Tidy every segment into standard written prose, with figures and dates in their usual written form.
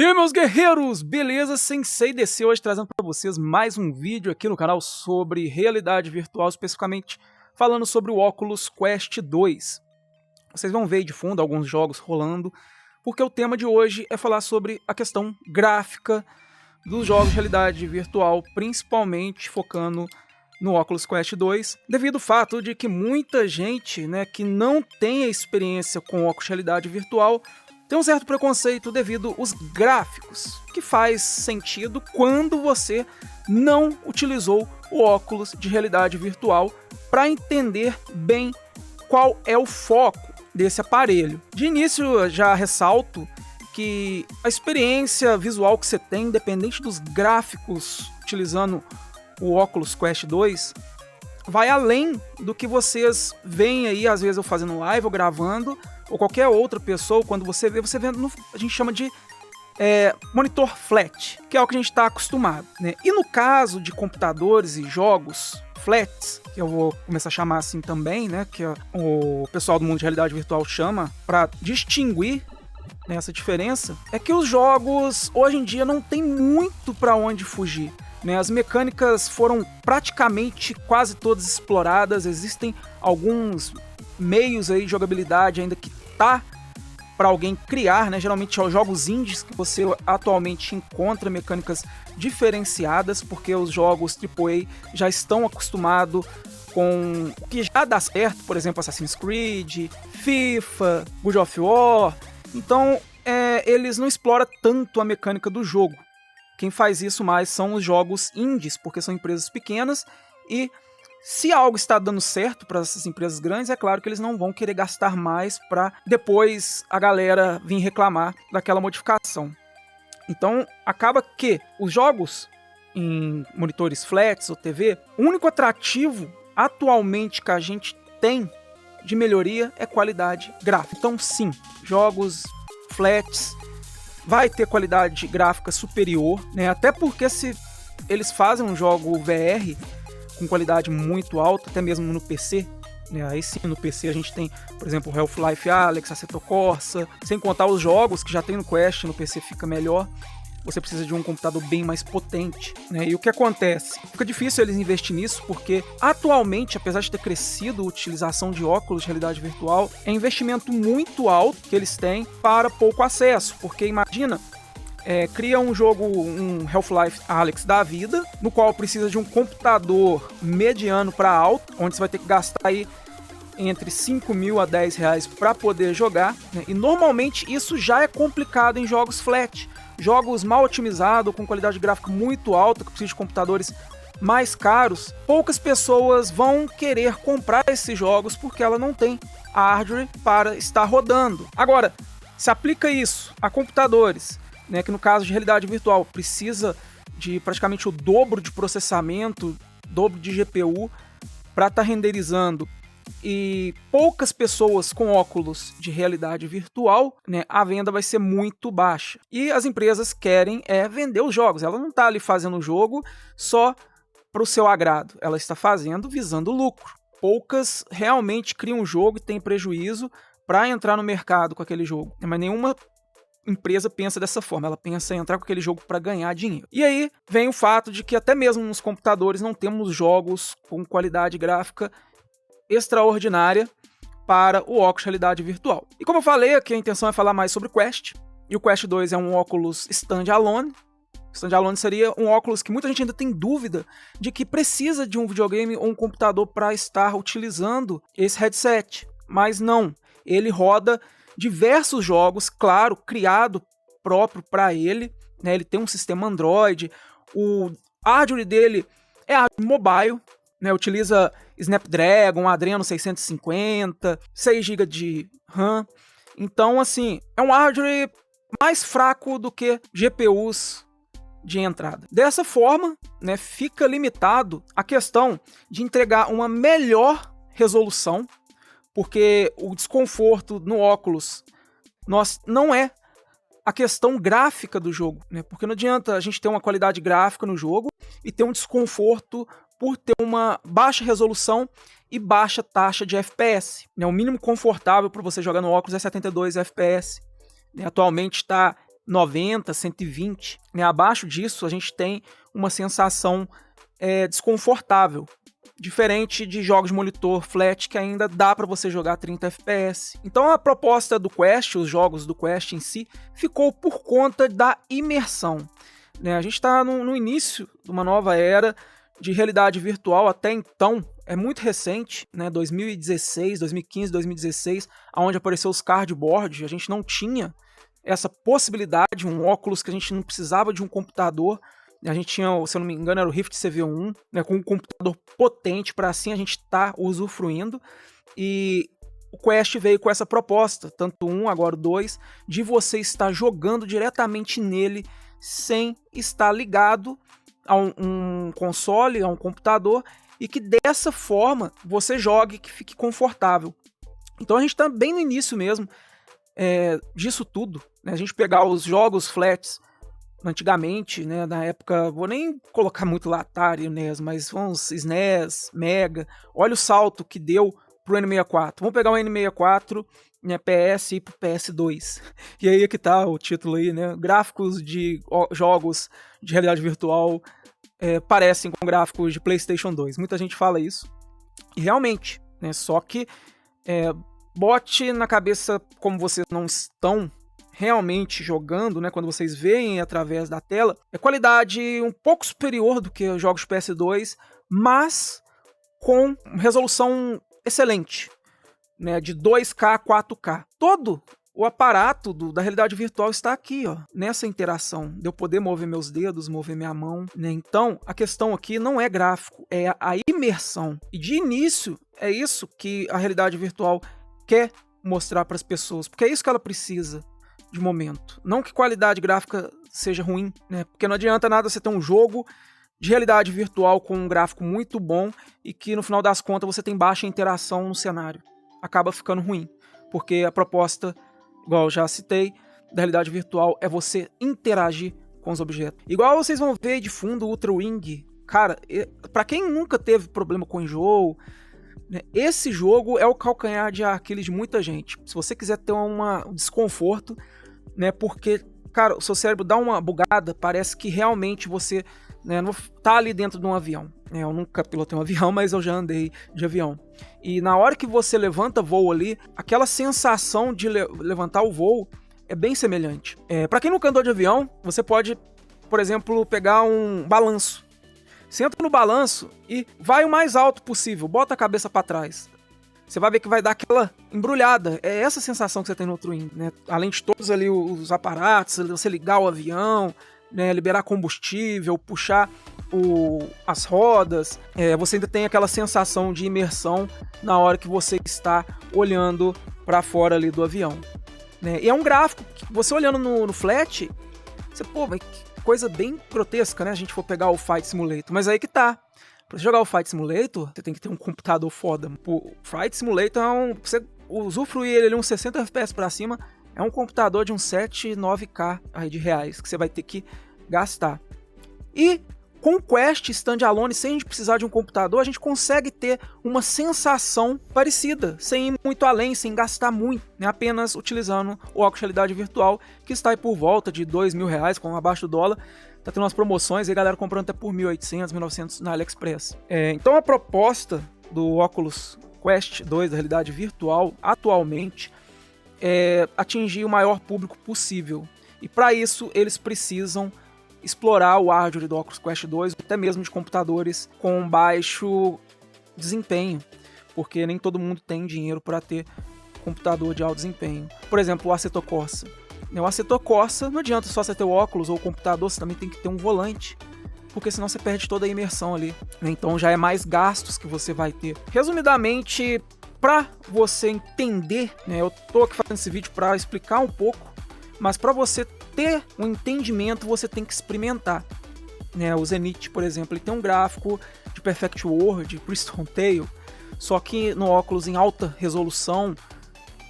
E aí, meus guerreiros, beleza? Sensei DC hoje trazendo para vocês mais um vídeo aqui no canal sobre realidade virtual, especificamente falando sobre o Oculus Quest 2. Vocês vão ver aí de fundo alguns jogos rolando, porque o tema de hoje é falar sobre a questão gráfica dos jogos de realidade virtual, principalmente focando no Oculus Quest 2, devido ao fato de que muita gente, que não tem a experiência com óculos de realidade virtual tem um certo preconceito devido aos gráficos, que faz sentido quando você não utilizou o óculos de realidade virtual para entender bem qual é o foco desse aparelho. De início, eu já ressalto que a experiência visual que você tem, independente dos gráficos utilizando o Oculus Quest 2, vai além do que vocês veem aí, às vezes eu fazendo live ou gravando, ou qualquer outra pessoa, quando você vê no, a gente chama de monitor flat, que é o que a gente está acostumado, né? E no caso de computadores e jogos flats, que eu vou começar a chamar assim também, né? Que o pessoal do mundo de realidade virtual chama, para distinguir essa diferença, é que os jogos hoje em dia não tem muito para onde fugir. As mecânicas foram praticamente quase todas exploradas, existem alguns meios aí de jogabilidade ainda que tá para alguém criar, geralmente são jogos indies que você atualmente encontra mecânicas diferenciadas, porque os jogos AAA já estão acostumados com o que já dá certo, por exemplo, Assassin's Creed, FIFA, God of War, então eles não exploram tanto a mecânica do jogo. Quem faz isso mais são os jogos indies, porque são empresas pequenas e se algo está dando certo para essas empresas grandes, é claro que eles não vão querer gastar mais para depois a galera vir reclamar daquela modificação. Então acaba que os jogos em monitores flats ou TV, o único atrativo atualmente que a gente tem de melhoria é qualidade gráfica. Então sim, jogos flats vai ter qualidade gráfica superior, até porque se eles fazem um jogo VR com qualidade muito alta, até mesmo no PC, aí sim no PC a gente tem, por exemplo, Half-Life Alyx, Assetto Corsa, sem contar os jogos que já tem no Quest, no PC fica melhor, você precisa de um computador bem mais potente, e o que acontece? Fica difícil eles investirem nisso, porque atualmente, apesar de ter crescido a utilização de óculos de realidade virtual, é investimento muito alto que eles têm para pouco acesso, porque imagina, cria um jogo, um Half-Life Alyx da vida, no qual precisa de um computador mediano para alto, onde você vai ter que gastar aí entre 5 mil a 10 reais para poder jogar, e normalmente isso já é complicado em jogos flat, jogos mal otimizados, com qualidade gráfica muito alta, que precisam de computadores mais caros, poucas pessoas vão querer comprar esses jogos porque ela não tem hardware para estar rodando. Agora, se aplica isso a computadores, que no caso de realidade virtual precisa de praticamente o dobro de processamento, dobro de GPU para estar renderizando, e poucas pessoas com óculos de realidade virtual, a venda vai ser muito baixa. E as empresas querem vender os jogos, ela não está ali fazendo o jogo só para o seu agrado, ela está fazendo visando lucro. Poucas realmente criam um jogo e têm prejuízo para entrar no mercado com aquele jogo, mas nenhuma empresa pensa dessa forma, ela pensa em entrar com aquele jogo para ganhar dinheiro. E aí vem o fato de que até mesmo nos computadores não temos jogos com qualidade gráfica extraordinária para o óculos de realidade virtual. E como eu falei, aqui a intenção é falar mais sobre o Quest, e o Quest 2 é um óculos standalone. Standalone seria um óculos que muita gente ainda tem dúvida de que precisa de um videogame ou um computador para estar utilizando esse headset, mas não, ele roda diversos jogos, claro, criado próprio para ele, ele tem um sistema Android, o hardware dele é hardware mobile, utiliza Snapdragon, Adreno 650, 6 GB de RAM, então assim, é um hardware mais fraco do que GPUs de entrada. Dessa forma, fica limitado a questão de entregar uma melhor resolução, porque o desconforto no óculos não é a questão gráfica do jogo, porque não adianta a gente ter uma qualidade gráfica no jogo e ter um desconforto por ter uma baixa resolução e baixa taxa de FPS. O mínimo confortável para você jogar no óculos é 72 FPS. Atualmente está 90, 120. Né? Abaixo disso, a gente tem uma sensação desconfortável. Diferente de jogos de monitor flat que ainda dá para você jogar 30 FPS. Então a proposta do Quest, os jogos do Quest em si, ficou por conta da imersão. Né? A gente está no início de uma nova era de realidade virtual. Até então é muito recente, né? 2016, 2015, 2016, onde apareceu os cardboard. A gente não tinha essa possibilidade, um óculos que a gente não precisava de um computador. A gente tinha, se eu não me engano, era o Rift CV1, né, com um computador potente para assim a gente estar usufruindo. E o Quest veio com essa proposta, tanto um, agora o 2, de você estar jogando diretamente nele sem estar ligado a um console, a um computador, e que dessa forma você jogue, que fique confortável. Então a gente está bem no início mesmo disso tudo. Né? A gente pegar os jogos flats antigamente, né, na época, vou nem colocar muito lá Atari, NES, mas uns SNES, Mega, olha o salto que deu pro N64. Vamos pegar o N64, né, PS e pro PS2. E aí é que tá o título aí, né, gráficos de jogos de realidade virtual parecem com gráficos de PlayStation 2. Muita gente fala isso, e realmente, né, só que bote na cabeça como vocês não estão realmente jogando, né, quando vocês veem através da tela, é qualidade um pouco superior do que os jogos PS2, mas com resolução excelente, né, de 2K a 4K. Todo o aparato da realidade virtual está aqui, ó, nessa interação, de eu poder mover meus dedos, mover minha mão, né? Então, a questão aqui não é gráfico, é a imersão. E de início, é isso que a realidade virtual quer mostrar para as pessoas, porque é isso que ela precisa de momento. Não que qualidade gráfica seja ruim, né? Porque não adianta nada você ter um jogo de realidade virtual com um gráfico muito bom e que no final das contas você tem baixa interação no cenário. Acaba ficando ruim, porque a proposta, igual eu já citei, da realidade virtual é você interagir com os objetos. Igual vocês vão ver de fundo o Ultra Wing. Cara, pra quem nunca teve problema com enjoo, né, esse jogo é o calcanhar de Aquiles de muita gente. Se você quiser ter um desconforto, né, porque, cara, o seu cérebro dá uma bugada, parece que realmente você, né, não tá ali dentro de um avião. Eu nunca pilotei um avião, mas eu já andei de avião. E na hora que você levanta voo ali, aquela sensação de levantar o voo é bem semelhante. Para quem nunca andou de avião, você pode, por exemplo, pegar um balanço. Senta no balanço e vai o mais alto possível, bota a cabeça para trás. Você vai ver que vai dar aquela embrulhada. É essa sensação que você tem no Ultra Wing, né? Além de todos ali os aparatos, você ligar o avião, né, liberar combustível, puxar as rodas, você ainda tem aquela sensação de imersão na hora que você está olhando para fora ali do avião. Né? E é um gráfico que você olhando no flat, você, pô, mas que coisa bem grotesca, né? A gente for pegar o Fight Simulator. Mas aí que tá. Pra você jogar o Fight Simulator, você tem que ter um computador foda. O Fight Simulator você usufruir ele uns 60 FPS pra cima, é um computador de uns 7, 9K aí de reais que você vai ter que gastar. E com o Quest standalone, sem a gente precisar de um computador, a gente consegue ter uma sensação parecida, sem ir muito além, sem gastar muito, né? Apenas utilizando o óculos de realidade virtual, que está aí por volta de R$2.000, com abaixo do dólar. Tá tendo umas promoções e a galera comprando até por 1.800, 1.900 na AliExpress. Então a proposta do Oculus Quest 2 da realidade virtual, atualmente, é atingir o maior público possível. E para isso, eles precisam explorar o hardware do Oculus Quest 2, até mesmo de computadores com baixo desempenho, porque nem todo mundo tem dinheiro para ter computador de alto desempenho. Por exemplo, o Assetto Corsa. O Assetto Corsa, não adianta só você ter o óculos ou o computador, você também tem que ter um volante, porque senão você perde toda a imersão ali. Então já é mais gastos que você vai ter. Resumidamente, para você entender, né, eu tô aqui fazendo esse vídeo para explicar um pouco, mas para você ter um entendimento, você tem que experimentar. Né, o Zenith, por exemplo, ele tem um gráfico de Perfect World, de Priston Tale, só que no óculos em alta resolução,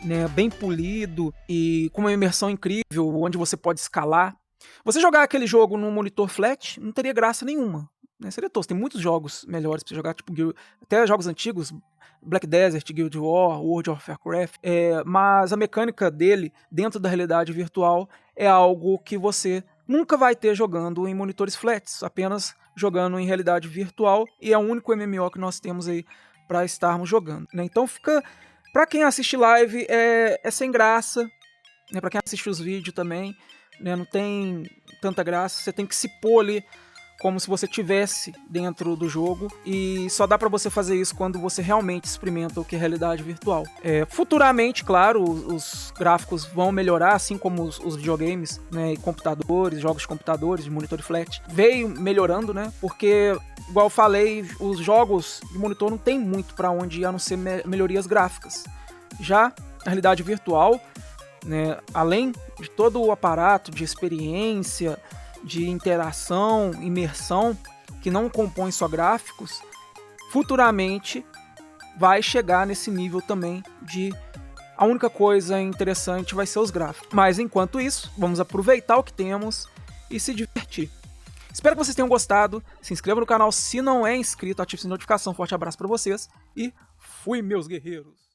né, bem polido e com uma imersão incrível, onde você pode escalar. Você jogar aquele jogo num monitor flat não teria graça nenhuma. né? Seria tosco. Tem muitos jogos melhores pra você jogar, tipo até jogos antigos, Black Desert, Guild War, World of Warcraft, mas a mecânica dele dentro da realidade virtual é algo que você nunca vai ter jogando em monitores flats, apenas jogando em realidade virtual, e é o único MMO que nós temos aí para estarmos jogando, né? Então fica, para quem assiste live é sem graça, né? Para quem assiste os vídeos também, né? Não tem tanta graça, você tem que se pôr ali como se você estivesse dentro do jogo, e só dá para você fazer isso quando você realmente experimenta o que é realidade virtual. Futuramente, claro, os gráficos vão melhorar, assim como os videogames, né, e computadores, jogos de computadores, de monitor flat, veio melhorando, né, porque, igual eu falei, os jogos de monitor não tem muito para onde ir, a não ser melhorias gráficas. Já a realidade virtual, né, além de todo o aparato de experiência, de interação, imersão, que não compõe só gráficos, futuramente vai chegar nesse nível também de a única coisa interessante vai ser os gráficos. Mas enquanto isso, vamos aproveitar o que temos e se divertir. Espero que vocês tenham gostado, se inscreva no canal se não é inscrito, ative a notificação, forte abraço para vocês e fui, meus guerreiros!